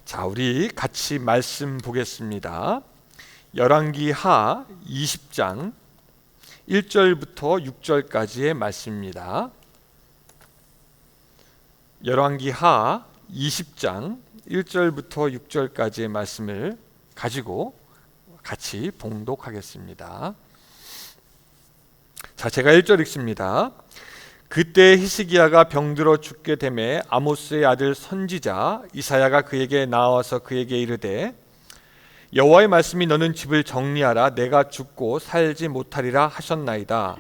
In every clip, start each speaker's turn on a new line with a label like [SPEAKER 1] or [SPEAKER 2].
[SPEAKER 1] 자, 우리 같이 말씀 보겠습니다. 열왕기하 20장 1절부터 6절까지의 말씀입니다. 열왕기하 20장 1절부터 6절까지의 말씀을 가지고 같이 봉독하겠습니다. 자, 제가 1절 읽습니다. 그때 히스기야가 병들어 죽게 되매 아모스의 아들 선지자 이사야가 그에게 나와서 그에게 이르되 여호와의 말씀이 너는 집을 정리하라 내가 죽고 살지 못하리라 하셨나이다.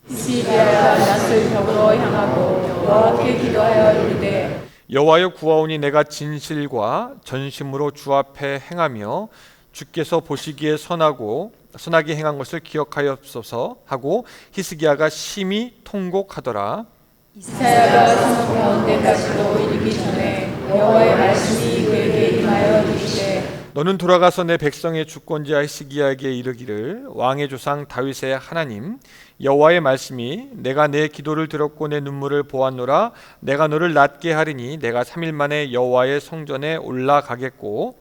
[SPEAKER 2] 히스기야가 낯을 벽으로 향하고 여호와께 기도하여 이르되
[SPEAKER 1] 여호와여 구하오니 내가 진실과 전심으로 주 앞에 행하며 주께서 보시기에 선하게 행한 것을 기억하옵소서 하고 히스기야가 심히 통곡하더라.
[SPEAKER 2] 이사야가 성읍 가운데까지도 이르기 전에 여호와의 말씀이 그에게 임하여 이르시되
[SPEAKER 1] 너는 돌아가서 내 백성의 주권자 히스기야에게 이르기를 왕의 조상 다윗의 하나님 여호와의 말씀이 내가 내 기도를 들었고 내 눈물을 보았노라. 내가 너를 낫게 하리니 내가 3일 만에 여호와의 성전에 올라가겠고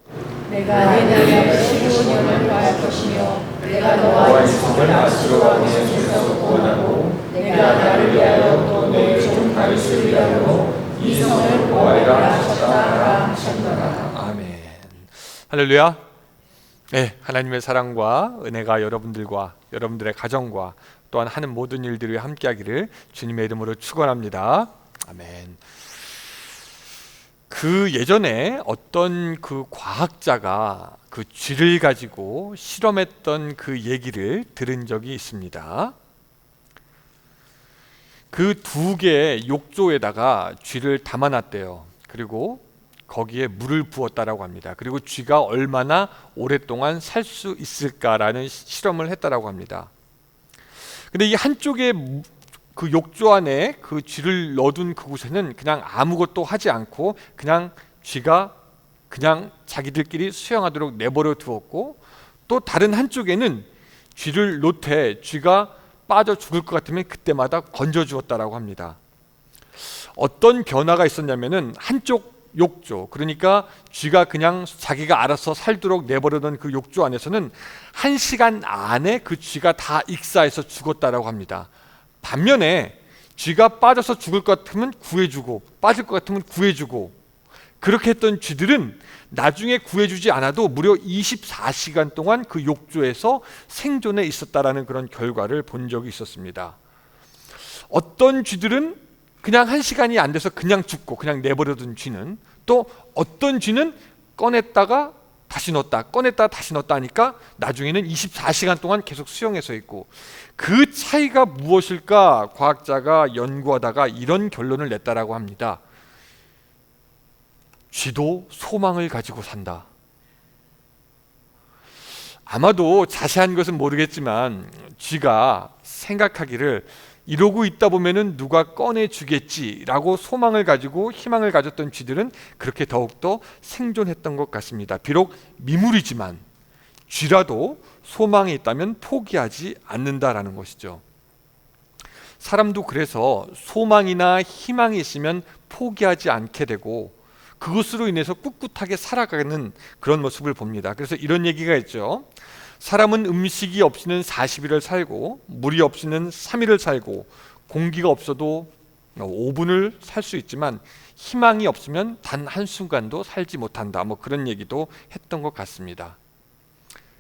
[SPEAKER 2] 내가 내년에 15년을 더할 것이며 내가 너와 이삭을 아수르와 내 손에서 구원하고 내가 나를 위하여 또 내 종 다윗을 위하여 이 성을 보호하리라 하셨다.
[SPEAKER 1] 아멘. 할렐루야. 네, 하나님의 사랑과 은혜가 여러분들의 가정과 또한 하는 모든 일들이 함께하기를 주님의 이름으로 축원합니다. 아멘. 그 예전에 어떤 그 과학자가 그 쥐를 가지고 실험했던 그 얘기를 들은 적이 있습니다. 그 2개의 욕조에다가 쥐를 담아놨대요. 그리고 거기에 물을 부었다라고 합니다. 그리고 쥐가 얼마나 오랫동안 살 수 있을까라는 실험을 했다라고 합니다. 근데 이 한쪽에 그 욕조 안에 그 쥐를 넣어둔 그곳에는 그냥 아무것도 하지 않고 그냥 쥐가 그냥 자기들끼리 수영하도록 내버려 두었고, 또 다른 한쪽에는 쥐를 놓되 쥐가 빠져 죽을 것 같으면 그때마다 건져 주었다라고 합니다. 어떤 변화가 있었냐면은 한쪽 욕조, 그러니까 쥐가 그냥 자기가 알아서 살도록 내버려둔 그 욕조 안에서는 1시간 안에 그 쥐가 다 익사해서 죽었다라고 합니다. 반면에 쥐가 빠져서 죽을 것 같으면 구해주고 빠질 것 같으면 구해주고 그렇게 했던 쥐들은 나중에 구해주지 않아도 무려 24시간 동안 그 욕조에서 생존해 있었다라는 그런 결과를 본 적이 있었습니다. 어떤 쥐들은 그냥 1시간이 안 돼서 그냥 죽고 그냥 내버려둔 쥐는, 또 어떤 쥐는 꺼냈다가 다시 넣었다 꺼냈다가 다시 넣었다 하니까 나중에는 24시간 동안 계속 수영해서 있고, 그 차이가 무엇일까 과학자가 연구하다가 이런 결론을 냈다라고 합니다. 쥐도 소망을 가지고 산다. 아마도 자세한 것은 모르겠지만 쥐가 생각하기를 이러고 있다 보면은 누가 꺼내주겠지라고 소망을 가지고 희망을 가졌던 쥐들은 그렇게 더욱더 생존했던 것 같습니다. 비록 미물이지만 쥐라도 소망이 있다면 포기하지 않는다라는 것이죠. 사람도 그래서 소망이나 희망이 있으면 포기하지 않게 되고 그것으로 인해서 꿋꿋하게 살아가는 그런 모습을 봅니다. 그래서 이런 얘기가 있죠. 사람은 음식이 없이는 40일을 살고 물이 없이는 3일을 살고 공기가 없어도 5분을 살 수 있지만 희망이 없으면 단 한순간도 살지 못한다. 그런 얘기도 했던 것 같습니다.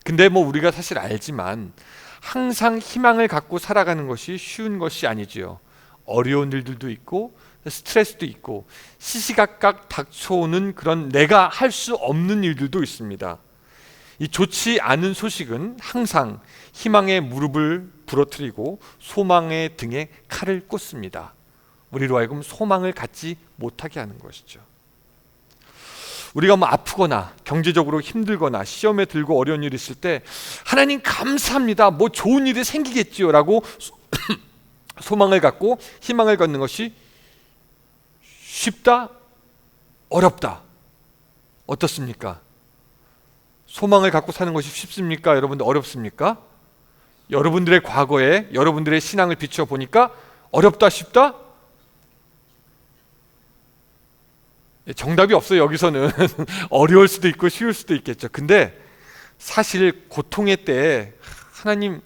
[SPEAKER 1] 근데 우리가 사실 알지만 항상 희망을 갖고 살아가는 것이 쉬운 것이 아니지요. 어려운 일들도 있고 스트레스도 있고 시시각각 닥쳐오는 그런 내가 할 수 없는 일들도 있습니다. 이 좋지 않은 소식은 항상 희망의 무릎을 부러뜨리고 소망의 등에 칼을 꽂습니다. 우리로 하여금 소망을 갖지 못하게 하는 것이죠. 우리가 아프거나 경제적으로 힘들거나 시험에 들고 어려운 일이 있을 때 하나님 감사합니다, 좋은 일이 생기겠지요 라고 소망을 갖고 희망을 갖는 것이 쉽다? 어렵다? 어떻습니까? 소망을 갖고 사는 것이 쉽습니까? 여러분들 어렵습니까? 여러분들의 과거에 여러분들의 신앙을 비추어 보니까 어렵다, 쉽다? 정답이 없어요. 여기서는 어려울 수도 있고 쉬울 수도 있겠죠. 근데 사실 고통의 때에 하나님,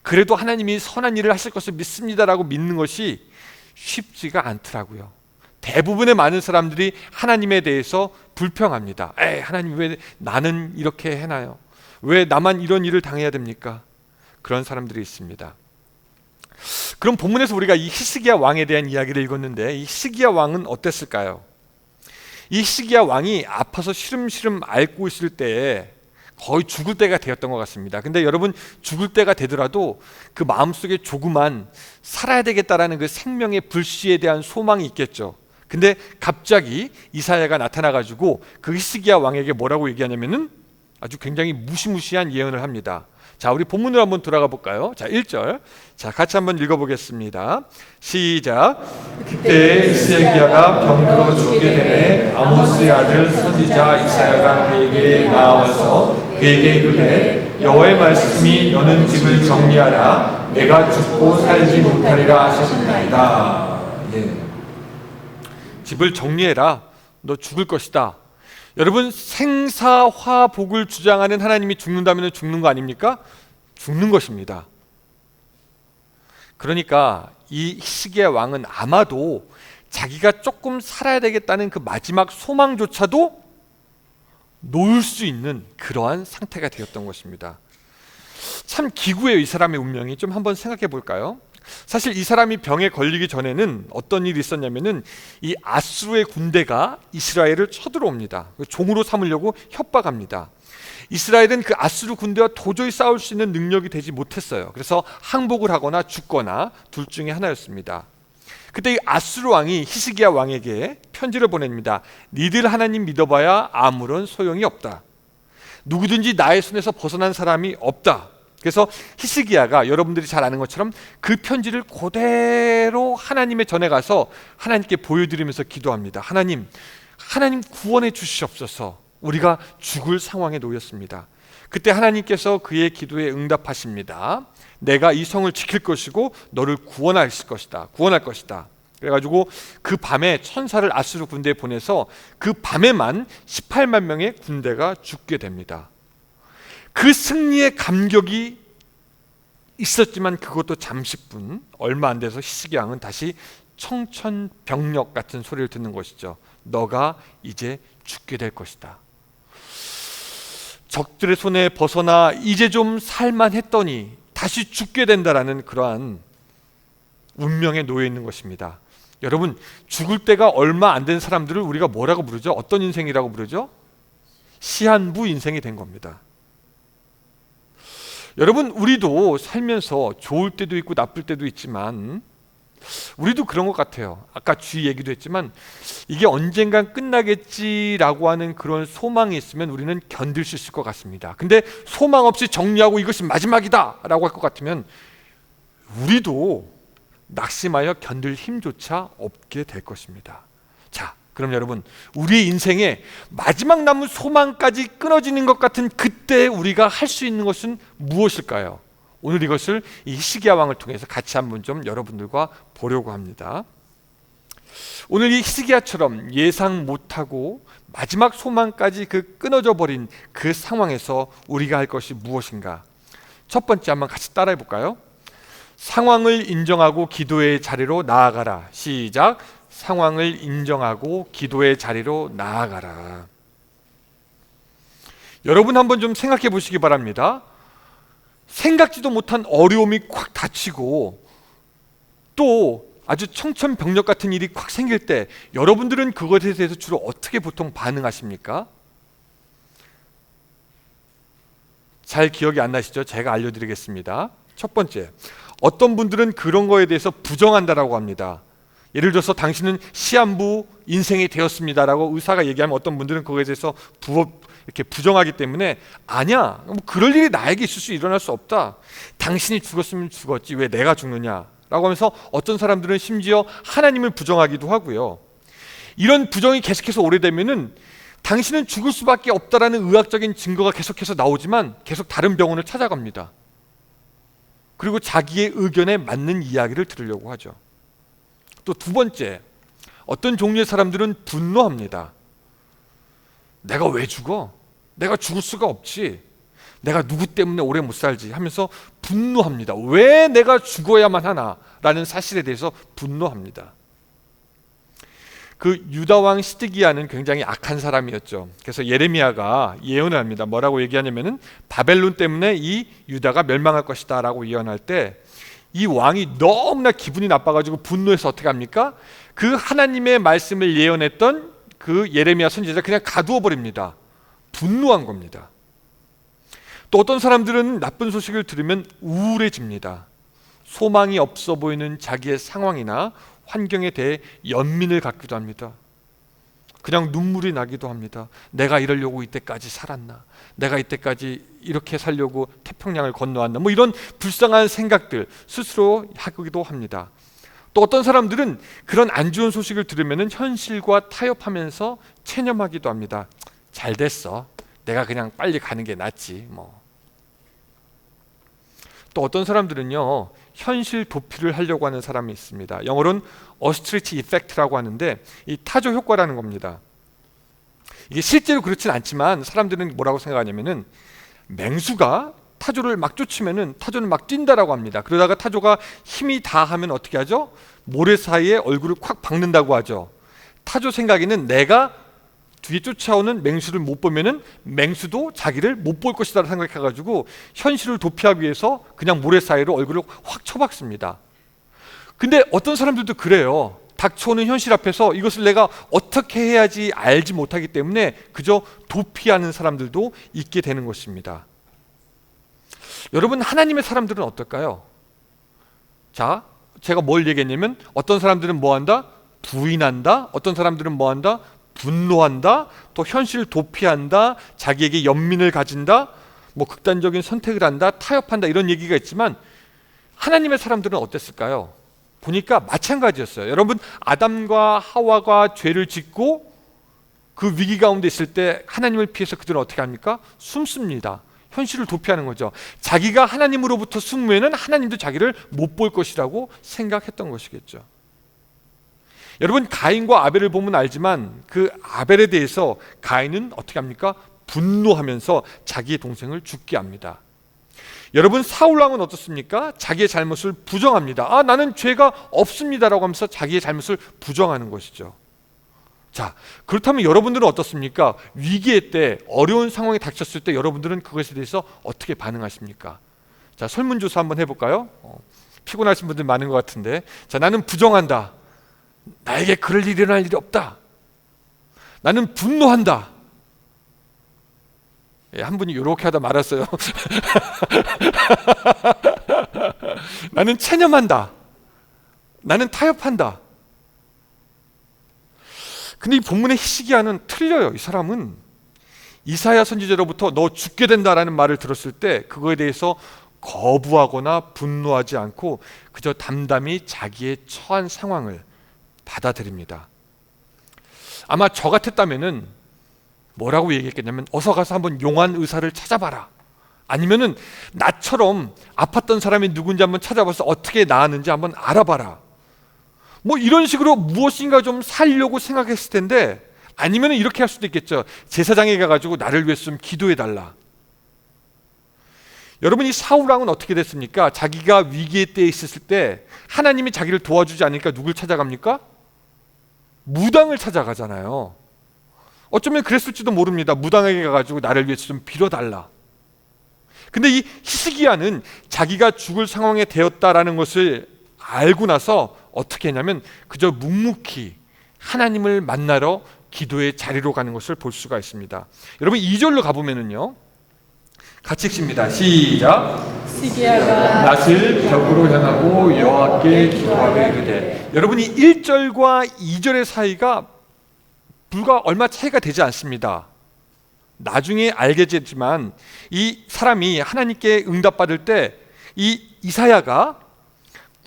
[SPEAKER 1] 그래도 하나님이 선한 일을 하실 것을 믿습니다라고 믿는 것이 쉽지가 않더라고요. 대부분의 많은 사람들이 하나님에 대해서 불평합니다. 하나님 왜 나는 이렇게 해나요? 왜 나만 이런 일을 당해야 됩니까? 그런 사람들이 있습니다. 그럼 본문에서 우리가 이 히스기야 왕에 대한 이야기를 읽었는데, 이 히스기야 왕은 어땠을까요? 이 히스기야 왕이 아파서 시름시름 앓고 있을 때에 거의 죽을 때가 되었던 것 같습니다. 근데 여러분, 죽을 때가 되더라도 그 마음속에 조그만 살아야 되겠다라는 그 생명의 불씨에 대한 소망이 있겠죠. 근데 갑자기 이사야가 나타나가지고 그 히스기야 왕에게 뭐라고 얘기하냐면은 아주 굉장히 무시무시한 예언을 합니다. 자, 우리 본문으로 한번 돌아가 볼까요? 자, 1절. 자, 같이 한번 읽어보겠습니다. 시작.
[SPEAKER 2] 그때
[SPEAKER 1] 히스기야가 병들어 죽게 되매 아모스의 아들 선지자 이사야가 그에게 나와서 그에게 이르되 여호와의 말씀이 너는 집을 정리하라. 내가 죽고 살지 못하리라 하셨나이다. 집을 정리해라. 너 죽을 것이다. 여러분, 생사화복을 주장하는 하나님이 죽는다면 죽는 거 아닙니까? 죽는 것입니다. 그러니까 이 히스기야 왕은 아마도 자기가 조금 살아야 되겠다는 그 마지막 소망조차도 놓을 수 있는 그러한 상태가 되었던 것입니다. 참 기구예요, 이 사람의 운명이. 좀 한번 생각해 볼까요? 사실 이 사람이 병에 걸리기 전에는 어떤 일이 있었냐면은 이 아수르의 군대가 이스라엘을 쳐들어옵니다. 종으로 삼으려고 협박합니다. 이스라엘은 그 아수르 군대와 도저히 싸울 수 있는 능력이 되지 못했어요. 그래서 항복을 하거나 죽거나 둘 중에 하나였습니다. 그때 이 아수르 왕이 히스기야 왕에게 편지를 보냅니다. 니들 하나님 믿어봐야 아무런 소용이 없다. 누구든지 나의 손에서 벗어난 사람이 없다. 그래서 히스기야가 여러분들이 잘 아는 것처럼 그 편지를 그대로 하나님의 전에 가서 하나님께 보여드리면서 기도합니다. 하나님 구원해 주시옵소서. 우리가 죽을 상황에 놓였습니다. 그때 하나님께서 그의 기도에 응답하십니다. 내가 이 성을 지킬 것이고 너를 구원할 것이다. 그래가지고 그 밤에 천사를 아수르 군대에 보내서 그 밤에만 18만 명의 군대가 죽게 됩니다. 그 승리의 감격이 있었지만 그것도 잠시뿐. 얼마 안 돼서 히스기야 왕은 다시 청천벽력 같은 소리를 듣는 것이죠. 너가 이제 죽게 될 것이다. 적들의 손에 벗어나 이제 좀 살만했더니 다시 죽게 된다라는 그러한 운명에 놓여 있는 것입니다. 여러분, 죽을 때가 얼마 안 된 사람들을 우리가 뭐라고 부르죠? 어떤 인생이라고 부르죠? 시한부 인생이 된 겁니다. 여러분, 우리도 살면서 좋을 때도 있고 나쁠 때도 있지만 우리도 그런 것 같아요. 아까 주의 얘기도 했지만 이게 언젠간 끝나겠지라고 하는 그런 소망이 있으면 우리는 견딜 수 있을 것 같습니다. 근데 소망 없이 정리하고 이것이 마지막이다 라고 할 것 같으면 우리도 낙심하여 견딜 힘조차 없게 될 것입니다. 자, 그럼 여러분, 우리의 인생에 마지막 남은 소망까지 끊어지는 것 같은 그때 우리가 할 수 있는 것은 무엇일까요? 오늘 이것을 이 히스기야 왕을 통해서 같이 한번 좀 여러분들과 보려고 합니다. 오늘 이 히스기야처럼 예상 못하고 마지막 소망까지 그 끊어져 버린 그 상황에서 우리가 할 것이 무엇인가? 첫 번째 한번 같이 따라해 볼까요? 상황을 인정하고 기도의 자리로 나아가라. 시작. 상황을 인정하고 기도의 자리로 나아가라. 여러분 한번 좀 생각해 보시기 바랍니다. 생각지도 못한 어려움이 콱 닥치고 또 아주 청천벽력 같은 일이 콱 생길 때 여러분들은 그것에 대해서 주로 어떻게 보통 반응하십니까? 잘 기억이 안 나시죠? 제가 알려드리겠습니다. 첫 번째, 어떤 분들은 그런 거에 대해서 부정한다라고 합니다. 예를 들어서 당신은 시한부 인생이 되었습니다라고 의사가 얘기하면 어떤 분들은 그거에 대해서 이렇게 부정하기 때문에 아니야, 뭐 그럴 일이 나에게 있을 수 일어날 수 없다. 당신이 죽었으면 죽었지 왜 내가 죽느냐라고 하면서 어떤 사람들은 심지어 하나님을 부정하기도 하고요. 이런 부정이 계속해서 오래되면은 당신은 죽을 수밖에 없다라는 의학적인 증거가 계속해서 나오지만 계속 다른 병원을 찾아갑니다. 그리고 자기의 의견에 맞는 이야기를 들으려고 하죠. 또 두 번째, 어떤 종류의 사람들은 분노합니다. 내가 왜 죽어? 내가 죽을 수가 없지. 내가 누구 때문에 오래 못 살지 하면서 분노합니다. 왜 내가 죽어야만 하나? 라는 사실에 대해서 분노합니다. 그 유다 왕 시드기야는 굉장히 악한 사람이었죠. 그래서 예레미야가 예언을 합니다. 뭐라고 얘기하냐면은 바벨론 때문에 이 유다가 멸망할 것이다 라고 예언할 때 이 왕이 너무나 기분이 나빠가지고 분노해서 어떻게 합니까? 그 하나님의 말씀을 예언했던 그 예레미야 선지자를 그냥 가두어 버립니다. 분노한 겁니다. 또 어떤 사람들은 나쁜 소식을 들으면 우울해집니다. 소망이 없어 보이는 자기의 상황이나 환경에 대해 연민을 갖기도 합니다. 그냥 눈물이 나기도 합니다. 내가 이러려고 이때까지 살았나? 내가 이때까지 이렇게 살려고 태평양을 건너왔나? 뭐 이런 불쌍한 생각들 스스로 하기도 합니다. 또 어떤 사람들은 그런 안 좋은 소식을 들으면 현실과 타협하면서 체념하기도 합니다. 잘 됐어. 내가 그냥 빨리 가는 게 낫지. 또 어떤 사람들은요, 현실 도피를 하려고 하는 사람이 있습니다. 영어로는 오스트리치 이펙트라고 하는데 이 타조 효과라는 겁니다. 이게 실제로 그렇진 않지만 사람들은 뭐라고 생각하냐면은 맹수가 타조를 막 쫓으면은 타조는 막 뛴다라고 합니다. 그러다가 타조가 힘이 다하면 어떻게 하죠? 모래 사이에 얼굴을 콱 박는다고 하죠. 타조 생각에는 내가 뒤에 쫓아오는 맹수를 못 보면은 맹수도 자기를 못 볼 것이다 생각해가지고 현실을 도피하기 위해서 그냥 모래 사이로 얼굴을 확 쳐박습니다. 근데 어떤 사람들도 그래요. 닥쳐오는 현실 앞에서 이것을 내가 어떻게 해야지 알지 못하기 때문에 그저 도피하는 사람들도 있게 되는 것입니다. 여러분, 하나님의 사람들은 어떨까요? 자, 제가 뭘 얘기했냐면 어떤 사람들은 뭐한다? 부인한다. 어떤 사람들은 뭐한다? 분노한다. 또 현실을 도피한다. 자기에게 연민을 가진다. 뭐 극단적인 선택을 한다. 타협한다. 이런 얘기가 있지만 하나님의 사람들은 어땠을까요? 보니까 마찬가지였어요. 여러분, 아담과 하와가 죄를 짓고 그 위기 가운데 있을 때 하나님을 피해서 그들은 어떻게 합니까? 숨습니다. 현실을 도피하는 거죠. 자기가 하나님으로부터 숨으면 하나님도 자기를 못 볼 것이라고 생각했던 것이겠죠. 여러분, 가인과 아벨을 보면 알지만 그 아벨에 대해서 가인은 어떻게 합니까? 분노하면서 자기의 동생을 죽게 합니다. 여러분, 사울왕은 어떻습니까? 자기의 잘못을 부정합니다. 나는 죄가 없습니다라고 하면서 자기의 잘못을 부정하는 것이죠. 자, 그렇다면 여러분들은 어떻습니까? 위기의 때, 어려운 상황이 닥쳤을 때 여러분들은 그것에 대해서 어떻게 반응하십니까? 자, 설문조사 한번 해볼까요? 피곤하신 분들 많은 것 같은데. 자, 나는 부정한다. 나에게 그럴 일이 일어날 일이 없다. 나는 분노한다. 한 분이 이렇게 하다 말았어요. 나는 체념한다. 나는 타협한다. 근데 이 본문의 히스기야는 틀려요. 이 사람은 이사야 선지자로부터 너 죽게 된다라는 말을 들었을 때 그거에 대해서 거부하거나 분노하지 않고 그저 담담히 자기의 처한 상황을 받아들입니다. 아마 저 같았다면은 뭐라고 얘기했겠냐면 어서 가서 한번 용한 의사를 찾아봐라. 아니면은 나처럼 아팠던 사람이 누군지 한번 찾아봐서 어떻게 나았는지 한번 알아봐라. 뭐 이런 식으로 무엇인가 좀 살려고 생각했을 텐데, 아니면 이렇게 할 수도 있겠죠. 제사장에 가가지고 나를 위해서 좀 기도해달라. 여러분, 이 사울왕은 어떻게 됐습니까? 자기가 위기의 때에 있었을 때 하나님이 자기를 도와주지 않으니까 누굴 찾아갑니까? 무당을 찾아가잖아요. 어쩌면 그랬을지도 모릅니다. 무당에게 가가지고 나를 위해서 좀 빌어달라. 근데 이 히스기야는 자기가 죽을 상황에 되었다라는 것을 알고 나서 어떻게 했냐면 그저 묵묵히 하나님을 만나러 기도의 자리로 가는 것을 볼 수가 있습니다. 여러분, 2절로 가보면은요, 같이 읽습니다. 시작.
[SPEAKER 2] 히스기야가
[SPEAKER 1] 낯을 벽으로 향하고 여호와께 기도하되 이르되. 여러분이 1절과 2절의 사이가 불과 얼마 차이가 되지 않습니다. 나중에 알게 되지만 이 사람이 하나님께 응답받을 때 이 이사야가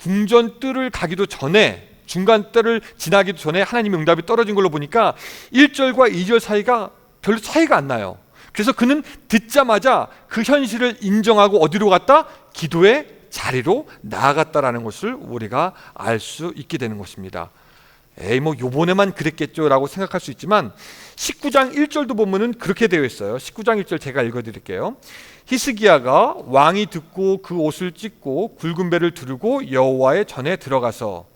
[SPEAKER 1] 궁전 뜰을 가기도 전에, 중간 뜰을 지나기도 전에 하나님의 응답이 떨어진 걸로 보니까 1절과 2절 사이가 별로 차이가 안 나요. 그래서 그는 듣자마자 그 현실을 인정하고 어디로 갔다? 기도의 자리로 나아갔다라는 것을 우리가 알 수 있게 되는 것입니다. 에이 뭐 요번에만 그랬겠죠라고 생각할 수 있지만 19장 1절도 보면은 그렇게 되어 있어요. 19장 1절 제가 읽어드릴게요. 히스기야가 왕이 듣고 그 옷을 찢고 굵은 배를 두르고 여호와의 전에 들어가서,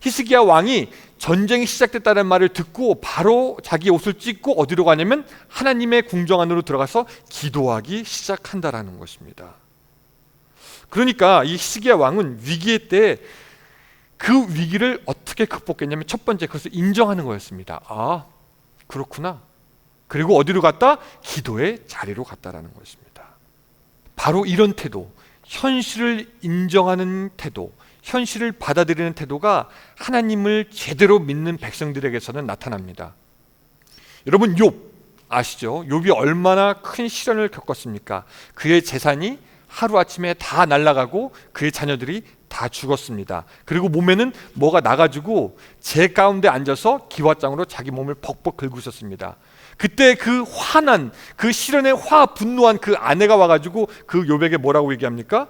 [SPEAKER 1] 히스기야 왕이 전쟁이 시작됐다는 말을 듣고 바로 자기 옷을 찢고 어디로 가냐면 하나님의 궁정 안으로 들어가서 기도하기 시작한다라는 것입니다. 그러니까 이 히스기야 왕은 위기의 때 그 위기를 어떻게 극복했냐면 첫 번째 그것을 인정하는 거였습니다. 아, 그렇구나. 그리고 어디로 갔다? 기도의 자리로 갔다라는 것입니다. 바로 이런 태도, 현실을 인정하는 태도, 현실을 받아들이는 태도가 하나님을 제대로 믿는 백성들에게서는 나타납니다. 여러분 욥 아시죠? 욥이 얼마나 큰 시련을 겪었습니까? 그의 재산이 하루아침에 다 날아가고 그의 자녀들이 다 죽었습니다. 그리고 몸에는 뭐가 나가지고 재 가운데 앉아서 기와장으로 자기 몸을 벅벅 긁고 있었습니다. 그때 그 화난, 그 시련에 분노한 그 아내가 와가지고 그 욥에게 뭐라고 얘기합니까?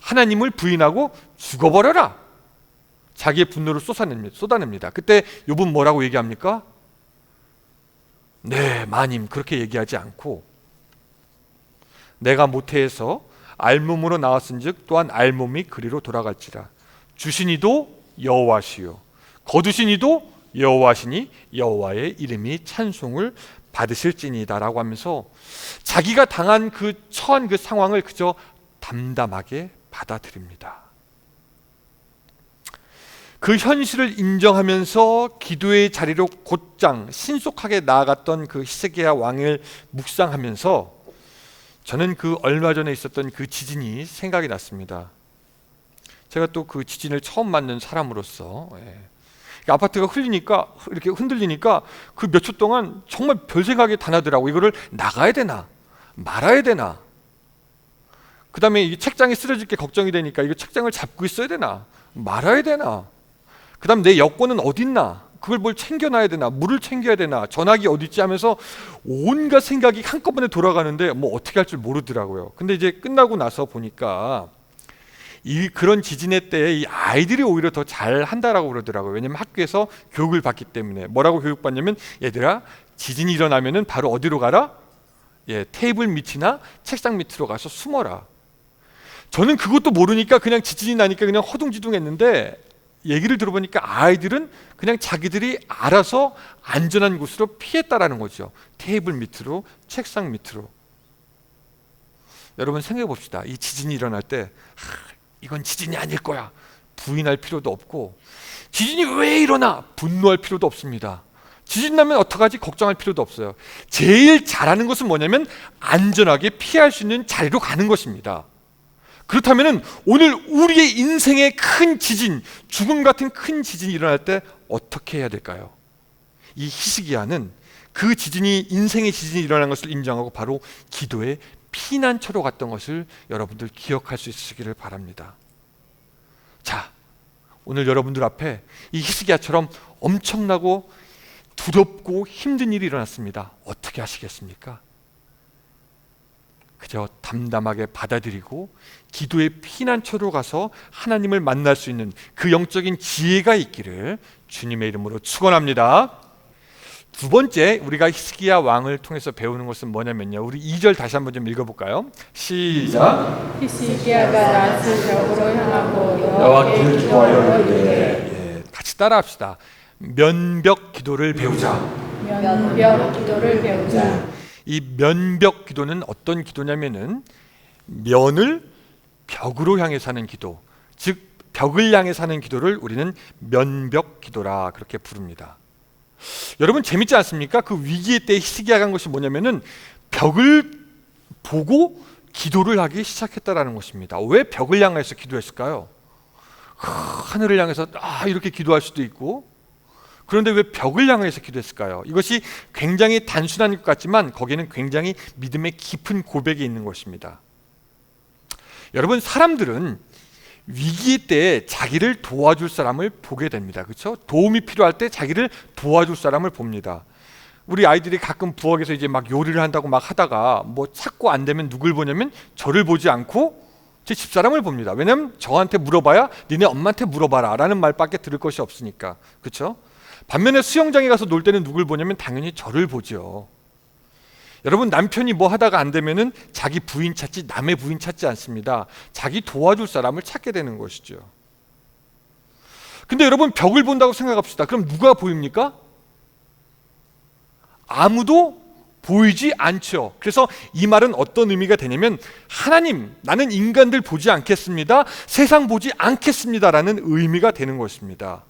[SPEAKER 1] 하나님을 부인하고 죽어버려라. 자기의 분노를 쏟아냅니다. 그때 욥은 뭐라고 얘기합니까? 네, 마님, 그렇게 얘기하지 않고 내가 모태에서 알몸으로 나왔은즉 또한 알몸이 그리로 돌아갈지라. 주신 이도 여호와시요 거두신 이도 여호와시니 여호와의 이름이 찬송을 받으실지니다라고 하면서 자기가 당한 그 처한 그 상황을 그저 담담하게 받아들입니다. 그 현실을 인정하면서 기도의 자리로 곧장 신속하게 나아갔던 그 히스기야 왕을 묵상하면서 저는 그 얼마 전에 있었던 그 지진이 생각이 났습니다. 제가 또 그 지진을 처음 맞는 사람으로서 아파트가 흘리니까 이렇게 흔들리니까 그 몇 초 동안 정말 별 생각이 다 나더라고. 이거를 나가야 되나 말아야 되나, 그 다음에 이 책장이 쓰러질 게 걱정이 되니까 이거 책장을 잡고 있어야 되나 말아야 되나, 그 다음 내 여권은 어딨나, 그걸 뭘 챙겨놔야 되나, 물을 챙겨야 되나, 전화기 어디 있지 하면서 온갖 생각이 한꺼번에 돌아가는데 뭐 어떻게 할 줄 모르더라고요. 근데 이제 끝나고 나서 보니까 그런 지진의 때에 이 아이들이 오히려 더 잘한다라고 그러더라고요. 왜냐면 학교에서 교육을 받기 때문에. 뭐라고 교육받냐면, 얘들아 지진이 일어나면은 바로 어디로 가라? 테이블 밑이나 책상 밑으로 가서 숨어라. 저는 그것도 모르니까 그냥 지진이 나니까 그냥 허둥지둥했는데, 얘기를 들어보니까 아이들은 그냥 자기들이 알아서 안전한 곳으로 피했다라는 거죠. 테이블 밑으로, 책상 밑으로. 여러분 생각해 봅시다. 이 지진이 일어날 때 이건 지진이 아닐 거야 부인할 필요도 없고, 지진이 왜 일어나 분노할 필요도 없습니다. 지진 나면 어떡하지 걱정할 필요도 없어요. 제일 잘하는 것은 뭐냐면 안전하게 피할 수 있는 자리로 가는 것입니다. 그렇다면 오늘 우리의 인생의 큰 지진, 죽음 같은 큰 지진이 일어날 때 어떻게 해야 될까요? 이 히스기야는 그 지진이, 인생의 지진이 일어난 것을 인정하고 바로 기도의 피난처로 갔던 것을 여러분들 기억할 수 있으시기를 바랍니다. 자, 오늘 여러분들 앞에 이 히스기야처럼 엄청나고 두렵고 힘든 일이 일어났습니다. 어떻게 하시겠습니까? 그저 담담하게 받아들이고 기도의 피난처로 가서 하나님을 만날 수 있는 그 영적인 지혜가 있기를 주님의 이름으로 축원합니다. 두 번째 우리가 히스기야 왕을 통해서 배우는 것은 뭐냐면요, 우리 2절 다시 한번 좀 읽어볼까요? 시작.
[SPEAKER 2] 히스기야가 낯을 벽으로 향하고
[SPEAKER 1] 여호와께
[SPEAKER 2] 기도하여 이르되.
[SPEAKER 1] 같이 따라합시다. 면벽 기도를 배우자.
[SPEAKER 2] 면벽 기도를 배우자.
[SPEAKER 1] 이 면벽 기도는 어떤 기도냐면은 면을 벽으로 향해 사는 기도, 즉 벽을 향해 사는 기도를 우리는 면벽 기도라 그렇게 부릅니다. 여러분 재밌지 않습니까? 그 위기의 때 히스기야가 한 것이 뭐냐면은 벽을 보고 기도를 하기 시작했다라는 것입니다. 왜 벽을 향해서 기도했을까요? 하늘을 향해서 이렇게 기도할 수도 있고, 그런데 왜 벽을 향해서 기도했을까요? 이것이 굉장히 단순한 것 같지만 거기에는 굉장히 믿음의 깊은 고백이 있는 것입니다. 여러분, 사람들은 위기의 때에 자기를 도와줄 사람을 보게 됩니다. 그렇죠? 도움이 필요할 때 자기를 도와줄 사람을 봅니다. 우리 아이들이 가끔 부엌에서 이제 막 요리를 한다고 막 하다가 뭐 찾고 안 되면 누굴 보냐면 저를 보지 않고 제 집사람을 봅니다. 왜냐하면 저한테 물어봐야 니네 엄마한테 물어봐라 라는 말밖에 들을 것이 없으니까. 그렇죠? 반면에 수영장에 가서 놀 때는 누굴 보냐면 당연히 저를 보죠. 여러분, 남편이 뭐 하다가 안 되면은 자기 부인 찾지 남의 부인 찾지 않습니다. 자기 도와줄 사람을 찾게 되는 것이죠. 근데 여러분, 벽을 본다고 생각합시다. 그럼 누가 보입니까? 아무도 보이지 않죠. 그래서 이 말은 어떤 의미가 되냐면, 하나님, 나는 인간들 보지 않겠습니다. 세상 보지 않겠습니다 라는 의미가 되는 것입니다.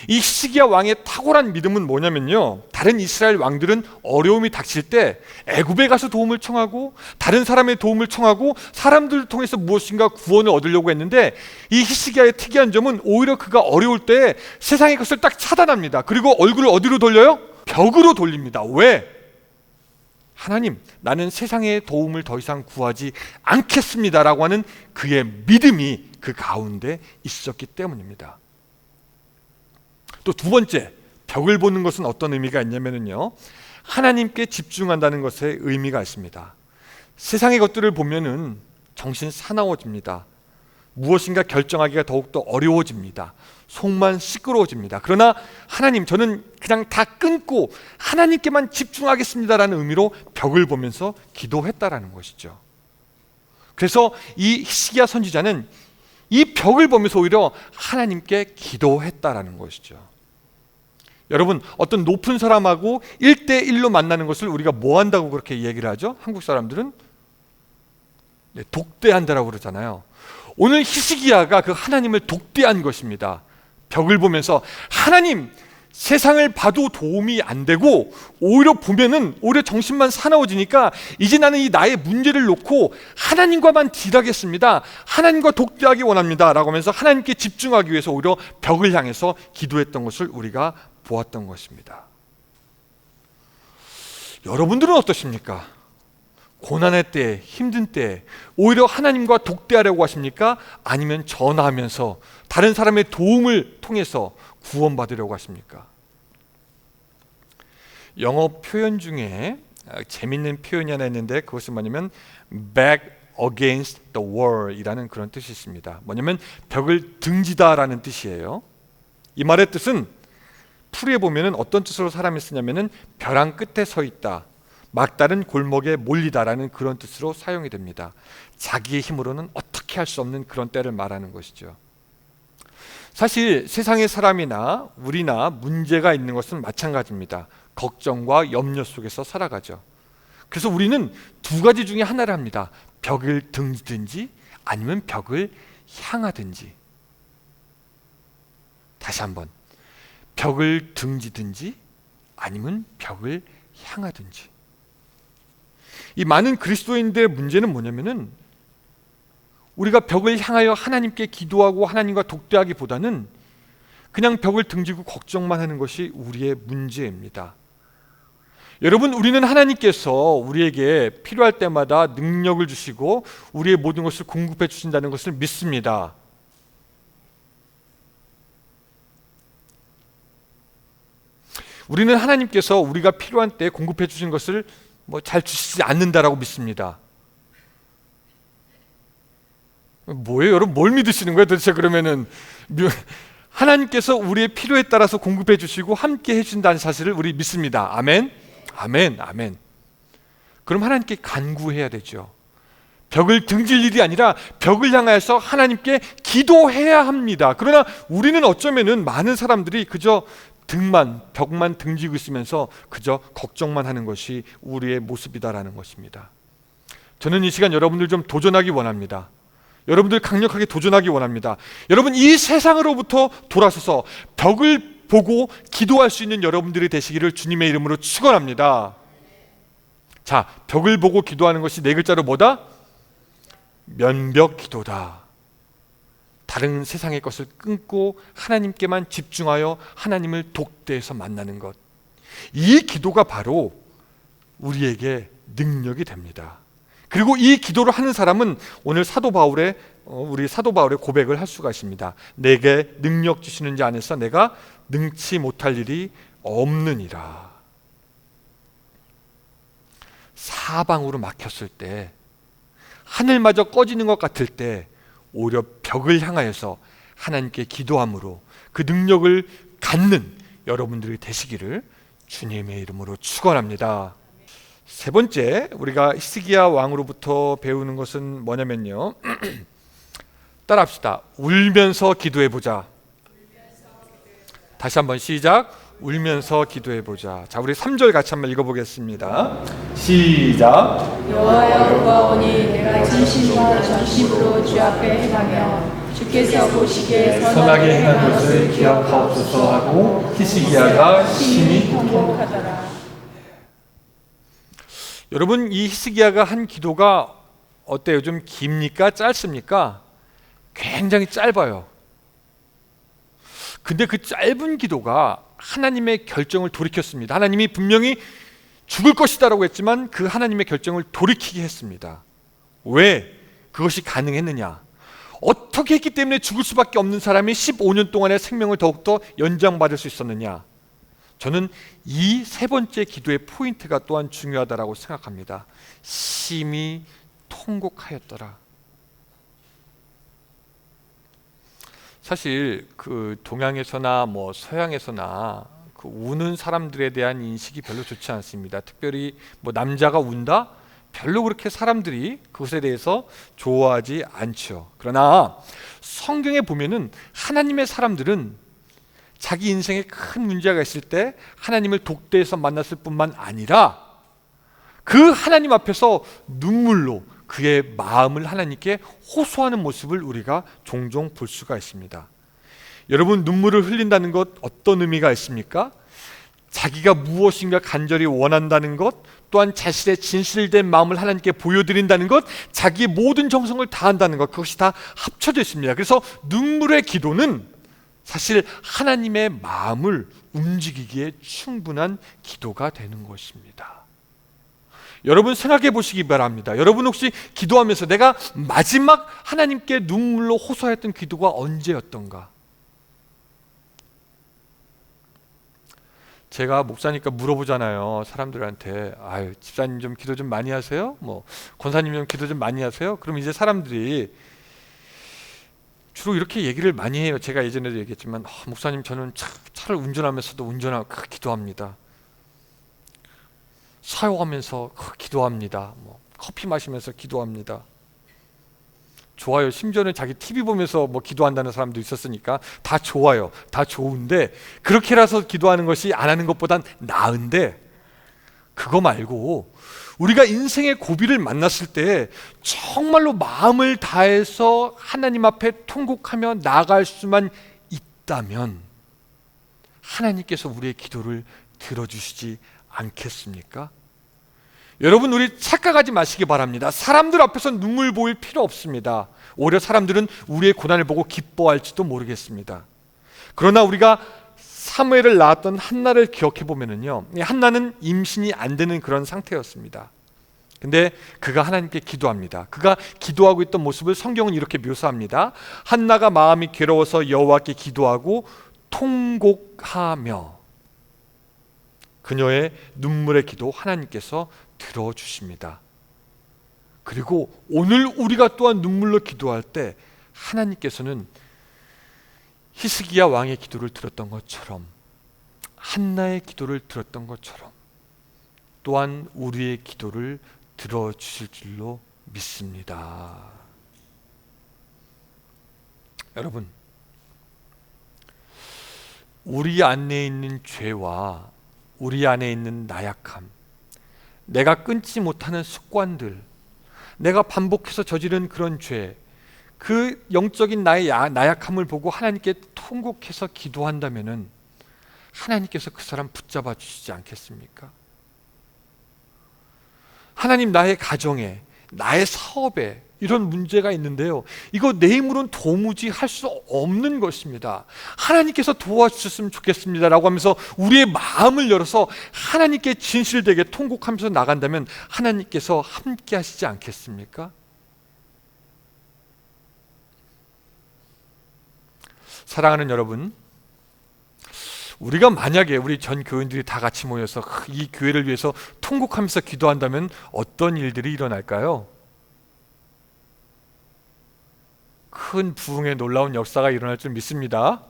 [SPEAKER 1] 이 히스기야 왕의 탁월한 믿음은 뭐냐면요, 다른 이스라엘 왕들은 어려움이 닥칠 때 애굽에 가서 도움을 청하고 다른 사람의 도움을 청하고 사람들을 통해서 무엇인가 구원을 얻으려고 했는데, 이 히스기야의 특이한 점은 오히려 그가 어려울 때 세상의 것을 딱 차단합니다. 그리고 얼굴을 어디로 돌려요? 벽으로 돌립니다. 왜? 하나님, 나는 세상의 도움을 더 이상 구하지 않겠습니다 라고 하는 그의 믿음이 그 가운데 있었기 때문입니다. 또 두 번째, 벽을 보는 것은 어떤 의미가 있냐면요, 하나님께 집중한다는 것에 의미가 있습니다. 세상의 것들을 보면은 정신 사나워집니다. 무엇인가 결정하기가 더욱더 어려워집니다. 속만 시끄러워집니다. 그러나 하나님, 저는 그냥 다 끊고 하나님께만 집중하겠습니다라는 의미로 벽을 보면서 기도했다라는 것이죠. 그래서 이 히스기야 선지자는 이 벽을 보면서 오히려 하나님께 기도했다라는 것이죠. 여러분, 어떤 높은 사람하고 1대1로 만나는 것을 우리가 뭐 한다고 그렇게 얘기를 하죠? 한국 사람들은 독대한다라고 그러잖아요. 오늘 히스기야가 그 하나님을 독대한 것입니다. 벽을 보면서, 하나님, 세상을 봐도 도움이 안 되고 오히려 보면은 오히려 정신만 사나워지니까 이제 나는 이 나의 문제를 놓고 하나님과만 딜하겠습니다. 하나님과 독대하기 원합니다 라고 하면서 하나님께 집중하기 위해서 오히려 벽을 향해서 기도했던 것을 우리가 보았던 것입니다. 여러분들은 어떠십니까? 고난의 때, 힘든 때 오히려 하나님과 독대하려고 하십니까? 아니면 전화하면서 다른 사람의 도움을 통해서 구원받으려고 하십니까? 영어 표현 중에 재밌는 표현이 하나 있는데, 그것은 뭐냐면 back against the wall 이라는 그런 뜻이 있습니다. 뭐냐면 벽을 등지다라는 뜻이에요. 이 말의 뜻은 풀이에 보면은 어떤 뜻으로 사람이 쓰냐면은 벼랑 끝에 서 있다, 막다른 골목에 몰리다라는 그런 뜻으로 사용이 됩니다. 자기의 힘으로는 어떻게 할 수 없는 그런 때를 말하는 것이죠. 사실 세상의 사람이나 우리나 문제가 있는 것은 마찬가지입니다. 걱정과 염려 속에서 살아가죠. 그래서 우리는 두 가지 중에 하나를 합니다. 벽을 등지든지 아니면 벽을 향하든지. 다시 한번, 벽을 등지든지 아니면 벽을 향하든지. 이 많은 그리스도인들의 문제는 뭐냐면은 우리가 벽을 향하여 하나님께 기도하고 하나님과 독대하기보다는 그냥 벽을 등지고 걱정만 하는 것이 우리의 문제입니다. 여러분, 우리는 하나님께서 우리에게 필요할 때마다 능력을 주시고 우리의 모든 것을 공급해 주신다는 것을 믿습니다. 우리는 하나님께서 우리가 필요한 때 공급해 주신 것을 잘 주시지 않는다라고 믿습니다. 뭐예요? 여러분, 뭘 믿으시는 거예요 도대체? 그러면은 하나님께서 우리의 필요에 따라서 공급해 주시고 함께 해주신다는 사실을 우리 믿습니다. 아멘? 아멘, 아멘. 그럼 하나님께 간구해야 되죠. 벽을 등질 일이 아니라 벽을 향해서 하나님께 기도해야 합니다. 그러나 우리는 어쩌면은 많은 사람들이 그저 벽만 등지고 있으면서 그저 걱정만 하는 것이 우리의 모습이다라는 것입니다. 저는 이 시간 여러분들 좀 도전하기 원합니다. 여러분들 강력하게 도전하기 원합니다. 여러분, 이 세상으로부터 돌아서서 벽을 보고 기도할 수 있는 여러분들이 되시기를 주님의 이름으로 축원합니다. 자, 벽을 보고 기도하는 것이 네 글자로 뭐다? 면벽 기도다. 다른 세상의 것을 끊고 하나님께만 집중하여 하나님을 독대해서 만나는 것. 이 기도가 바로 우리에게 능력이 됩니다. 그리고 이 기도를 하는 사람은 오늘 우리 사도 바울의 고백을 할 수가 있습니다. 내게 능력 주시는 자 안에서 내가 능치 못할 일이 없느니라. 사방으로 막혔을 때 하늘마저 꺼지는 것 같을 때 오히려 벽을 향하여서 하나님께 기도함으로 그 능력을 갖는 여러분들이 되시기를 주님의 이름으로 축원합니다. 세 번째, 우리가 히스기야 왕으로부터 배우는 것은 뭐냐면요. 따라합시다. 울면서 기도해 보자. 다시 한번 시작. 울면서 기도해 보자. 자, 우리 3절 같이 한번 읽어보겠습니다. 시작.
[SPEAKER 2] 여호와여 구하오니 내가 진심과 전심으로 주 앞에 행하며 주께서 보시기에
[SPEAKER 1] 선하게 행한 것을 기억하옵소서 하고 히스기야가 심히
[SPEAKER 2] 통곡하더라.
[SPEAKER 1] 여러분, 이 히스기야가 한 기도가 어때요? 좀 깁니까? 짧습니까? 굉장히 짧아요. 근데 그 짧은 기도가 하나님의 결정을 돌이켰습니다. 하나님이 분명히 죽을 것이다라고 했지만 그 하나님의 결정을 돌이키게 했습니다. 왜 그것이 가능했느냐? 어떻게 했기 때문에 죽을 수밖에 없는 사람이 15년 동안의 생명을 더욱더 연장받을 수 있었느냐? 저는 이 세 번째 기도의 포인트가 또한 중요하다고 생각합니다. 심히 통곡하였더라. 사실 그 동양에서나 뭐 서양에서나 그 우는 사람들에 대한 인식이 별로 좋지 않습니다. 특별히 뭐 남자가 운다? 별로 그렇게 사람들이 그것에 대해서 좋아하지 않죠. 그러나 성경에 보면은 하나님의 사람들은 자기 인생에 큰 문제가 있을 때 하나님을 독대해서 만났을 뿐만 아니라 그 하나님 앞에서 눈물로 그의 마음을 하나님께 호소하는 모습을 우리가 종종 볼 수가 있습니다. 여러분, 눈물을 흘린다는 것 어떤 의미가 있습니까? 자기가 무엇인가 간절히 원한다는 것, 또한 자신의 진실된 마음을 하나님께 보여드린다는 것, 자기의 모든 정성을 다한다는 것, 그것이 다 합쳐져 있습니다. 그래서 눈물의 기도는 사실 하나님의 마음을 움직이기에 충분한 기도가 되는 것입니다. 여러분 생각해 보시기 바랍니다. 여러분 혹시 기도하면서 내가 마지막 하나님께 눈물로 호소했던 기도가 언제였던가? 제가 목사니까 물어보잖아요. 사람들한테. 아유, 집사님 좀 기도 좀 많이 하세요? 뭐 권사님 좀 기도 좀 많이 하세요? 그럼 이제 사람들이 주로 이렇게 얘기를 많이 해요. 제가 예전에도 얘기했지만 목사님 저는 차를 운전하면서도 기도합니다. 사용하면서 기도합니다. 뭐 커피 마시면서 기도합니다. 좋아요. 심지어는 자기 TV 보면서 뭐 기도한다는 사람도 있었으니까 다 좋아요. 다 좋은데 그렇게라서 기도하는 것이 안 하는 것보단 나은데, 그거 말고 우리가 인생의 고비를 만났을 때 정말로 마음을 다해서 하나님 앞에 통곡하며 나아갈 수만 있다면 하나님께서 우리의 기도를 들어주시지 않겠습니까? 여러분, 우리 착각하지 마시기 바랍니다. 사람들 앞에서 눈물 보일 필요 없습니다. 오히려 사람들은 우리의 고난을 보고 기뻐할지도 모르겠습니다. 그러나 우리가 사무엘을 낳았던 한나를 기억해 보면은요, 한나는 임신이 안 되는 그런 상태였습니다. 근데 그가 하나님께 기도합니다. 그가 기도하고 있던 모습을 성경은 이렇게 묘사합니다. 한나가 마음이 괴로워서 여호와께 기도하고 통곡하며 그녀의 눈물의 기도 하나님께서 들어주십니다. 그리고 오늘 우리가 또한 눈물로 기도할 때 하나님께서는 히스기야 왕의 기도를 들었던 것처럼, 한나의 기도를 들었던 것처럼 또한 우리의 기도를 들어주실 줄로 믿습니다. 여러분, 우리 안에 있는 죄와 우리 안에 있는 나약함, 내가 끊지 못하는 습관들, 내가 반복해서 저지른 그런 죄, 그 영적인 나의 나약함을 보고 하나님께 통곡해서 기도한다면은 하나님께서 그 사람 붙잡아 주시지 않겠습니까? 하나님, 나의 가정에, 나의 사업에 이런 문제가 있는데요, 이거 내 힘으로는 도무지 할 수 없는 것입니다. 하나님께서 도와주셨으면 좋겠습니다 라고 하면서 우리의 마음을 열어서 하나님께 진실되게 통곡하면서 나간다면 하나님께서 함께 하시지 않겠습니까? 사랑하는 여러분, 우리가 만약에 우리 전 교인들이 다 같이 모여서 이 교회를 위해서 통곡하면서 기도한다면 어떤 일들이 일어날까요? 큰 부흥의 놀라운 역사가 일어날 줄 믿습니다.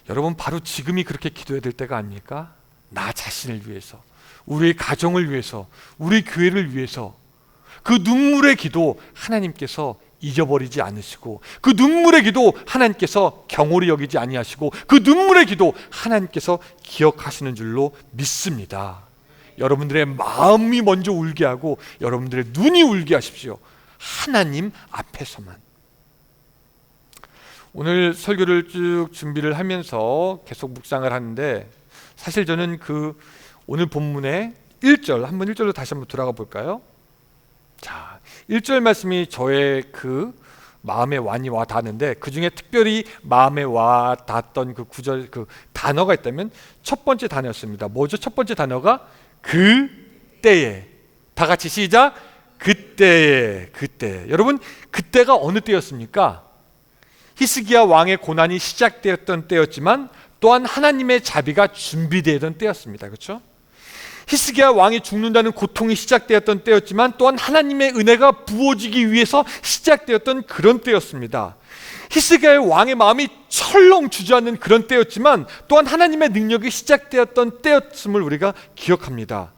[SPEAKER 1] 여러분, 바로 지금이 그렇게 기도해야 될 때가 아닙니까? 나 자신을 위해서, 우리의 가정을 위해서, 우리 교회를 위해서. 그 눈물의 기도 하나님께서 잊어버리지 않으시고, 그 눈물의 기도 하나님께서 경홀히 여기지 아니하시고, 그 눈물의 기도 하나님께서 기억하시는 줄로 믿습니다. 여러분들의 마음이 먼저 울게 하고 여러분들의 눈이 울게 하십시오. 하나님 앞에서만. 오늘 설교를 쭉 준비를 하면서 계속 묵상을 하는데, 사실 저는 그 오늘 본문의 1절, 한번 1절로 다시 한번 돌아가 볼까요? 자, 1절 말씀이 저의 그 마음에 많이 와 닿는데, 그 중에 특별히 마음에 와 닿았던 그 구절, 그 단어가 있다면 첫 번째 단어였습니다. 뭐죠? 첫 번째 단어가 그때에. 다 같이 시작. 그때에. 그때. 여러분, 그때가 어느 때였습니까? 히스기야 왕의 고난이 시작되었던 때였지만 또한 하나님의 자비가 준비되던 때였습니다. 그렇죠? 히스기야 왕이 죽는다는 고통이 시작되었던 때였지만 또한 하나님의 은혜가 부어지기 위해서 시작되었던 그런 때였습니다. 히스기야의 왕의 마음이 철렁 주저앉는 그런 때였지만 또한 하나님의 능력이 시작되었던 때였음을 우리가 기억합니다.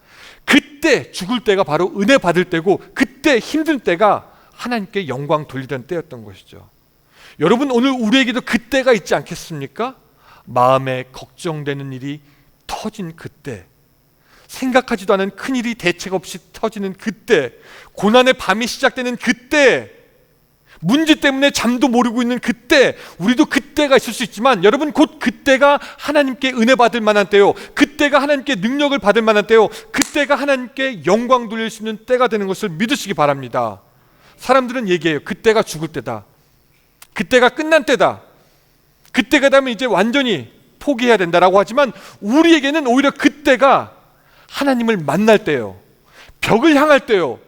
[SPEAKER 1] 그때 죽을 때가 바로 은혜 받을 때고, 그때 힘든 때가 하나님께 영광 돌리던 때였던 것이죠. 여러분, 오늘 우리에게도 그때가 있지 않겠습니까? 마음에 걱정되는 일이 터진 그때, 생각하지도 않은 큰일이 대책 없이 터지는 그때, 고난의 밤이 시작되는 그때, 문제 때문에 잠도 모르고 있는 그때, 우리도 그때가 있을 수 있지만, 여러분, 곧 그때가 하나님께 은혜 받을 만한 때요, 그때가 하나님께 능력을 받을 만한 때요, 그때가 하나님께 영광 돌릴 수 있는 때가 되는 것을 믿으시기 바랍니다. 사람들은 얘기해요. 그때가 죽을 때다, 그때가 끝난 때다, 그때가 되면 이제 완전히 포기해야 된다라고 하지만, 우리에게는 오히려 그때가 하나님을 만날 때요, 벽을 향할 때요,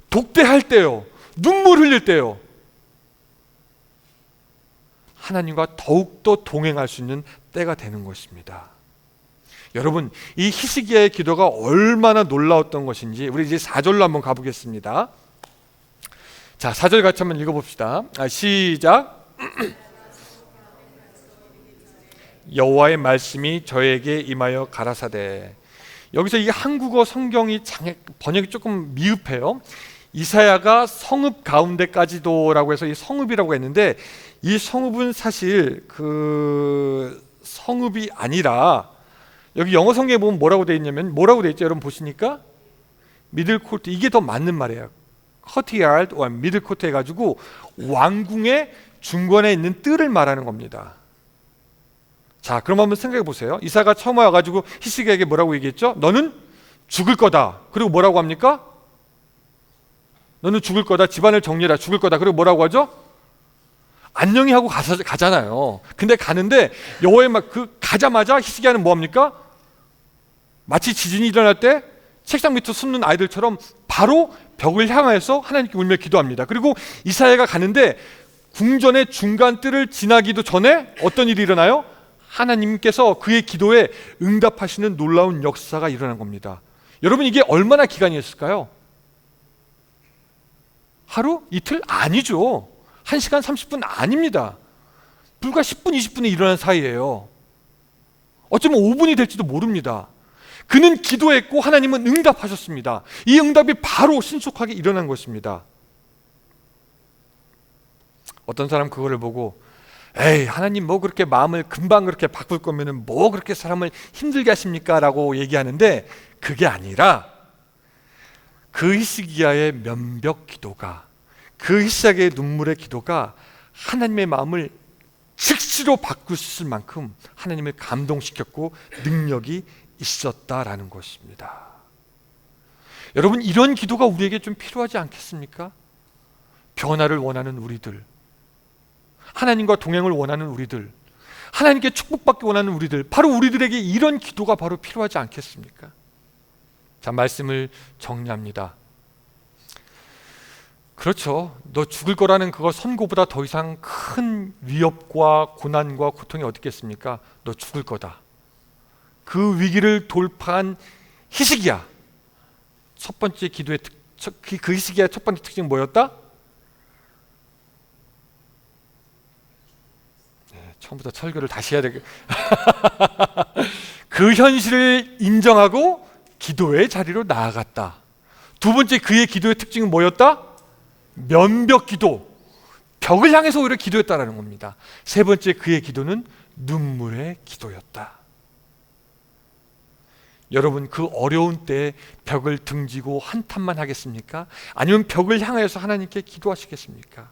[SPEAKER 1] 독대할 때요, 눈물 흘릴 때요, 하나님과 더욱더 동행할 수 있는 때가 되는 것입니다. 여러분, 이 히스기야의 기도가 얼마나 놀라웠던 것인지 우리 이제 4절로 한번 가보겠습니다. 자, 4절 같이 한번 읽어봅시다. 시작. 여호와의 말씀이 저에게 임하여 가라사대. 여기서 이 한국어 성경이 번역이 조금 미흡해요. 이사야가 성읍 가운데까지도라고 해서 이 성읍이라고 했는데, 이 성읍은 사실 그 성읍이 아니라, 여기 영어 성경에 보면 뭐라고 되어 있냐면, 뭐라고 되어 있죠? 여러분 보시니까 미들 코트, 이게 더 맞는 말이에요. 커티야드 or 미들 코트 해가지고 왕궁의 중간에 있는 뜰을 말하는 겁니다. 자, 그럼 한번 생각해 보세요. 이사가 처음 와가지고 히스기야에게 뭐라고 얘기했죠? 너는 죽을 거다. 그리고 뭐라고 합니까? 너는 죽을 거다. 집안을 정리해라. 죽을 거다. 그리고 뭐라고 하죠? 안녕히 하고 가잖아요. 근데 가는데 여호와의 막 가자마자 히스기야는 뭐 합니까? 마치 지진이 일어날 때 책상 밑에 숨는 아이들처럼 바로 벽을 향해서 하나님께 울며 기도합니다. 그리고 이사야가 가는데 궁전의 중간 뜰을 지나기도 전에 어떤 일이 일어나요? 하나님께서 그의 기도에 응답하시는 놀라운 역사가 일어난 겁니다. 여러분, 이게 얼마나 기간이었을까요? 하루? 이틀? 아니죠. 1시간 30분 아닙니다. 불과 10분, 20분에 일어난 사이예요. 어쩌면 5분이 될지도 모릅니다. 그는 기도했고 하나님은 응답하셨습니다. 이 응답이 바로 신속하게 일어난 것입니다. 어떤 사람 그거를 보고, 에이, 하나님 뭐 그렇게 마음을 금방 그렇게 바꿀 거면은 뭐 그렇게 사람을 힘들게 하십니까? 라고 얘기하는데, 그게 아니라 그 히스기야의 면벽 기도가, 그 히스기야의 눈물의 기도가 하나님의 마음을 즉시로 바꿀 수 있을 만큼 하나님을 감동시켰고 능력이 있었다라는 것입니다. 여러분, 이런 기도가 우리에게 좀 필요하지 않겠습니까? 변화를 원하는 우리들, 하나님과 동행을 원하는 우리들, 하나님께 축복받기 원하는 우리들, 바로 우리들에게 이런 기도가 바로 필요하지 않겠습니까? 자, 말씀을 정리합니다. 그렇죠. 너 죽을 거라는 그거 선고보다 더 이상 큰 위협과 고난과 고통이 어디 있겠습니까? 너 죽을 거다. 그 위기를 돌파한 히스기야, 첫 번째 기도의 그 히스기야의 첫 번째 특징은 뭐였다? 처음부터 설교를 다시 해야 되겠. 그 현실을 인정하고 기도의 자리로 나아갔다. 두 번째 그의 기도의 특징은 뭐였다? 면벽 기도. 벽을 향해서 오히려 기도했다라는 겁니다. 세 번째 그의 기도는 눈물의 기도였다. 여러분, 그 어려운 때에 벽을 등지고 한탄만 하겠습니까? 아니면 벽을 향하여서 하나님께 기도하시겠습니까?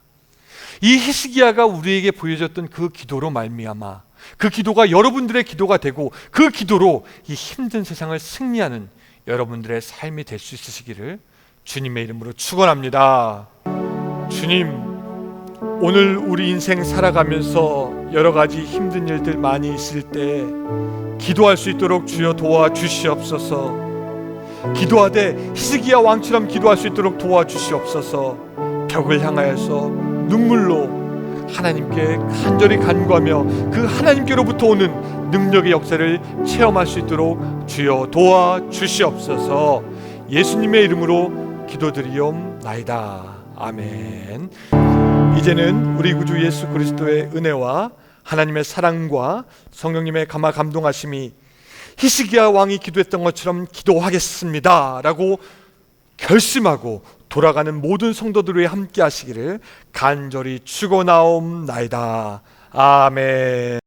[SPEAKER 1] 이 히스기야가 우리에게 보여줬던 그 기도로 말미암아 그 기도가 여러분들의 기도가 되고 그 기도로 이 힘든 세상을 승리하는 여러분들의 삶이 될 수 있으시기를 주님의 이름으로 축원합니다. 주님, 오늘 우리 인생 살아가면서 여러 가지 힘든 일들 많이 있을 때 기도할 수 있도록 주여 도와주시옵소서. 기도하되 히스기야 왕처럼 기도할 수 있도록 도와주시옵소서. 벽을 향하여서 눈물로 하나님께 간절히 간구하며 그 하나님께로부터 오는 능력의 역사를 체험할 수 있도록 주여 도와주시옵소서. 예수님의 이름으로 기도드리옵나이다. 아멘. 이제는 우리 구주 예수 그리스도의 은혜와 하나님의 사랑과 성령님의 감화 감동하심이 히스기야 왕이 기도했던 것처럼 기도하겠습니다 라고 결심하고 돌아가는 모든 성도들 위해 함께 하시기를 간절히 축원하옵나이다. 아멘.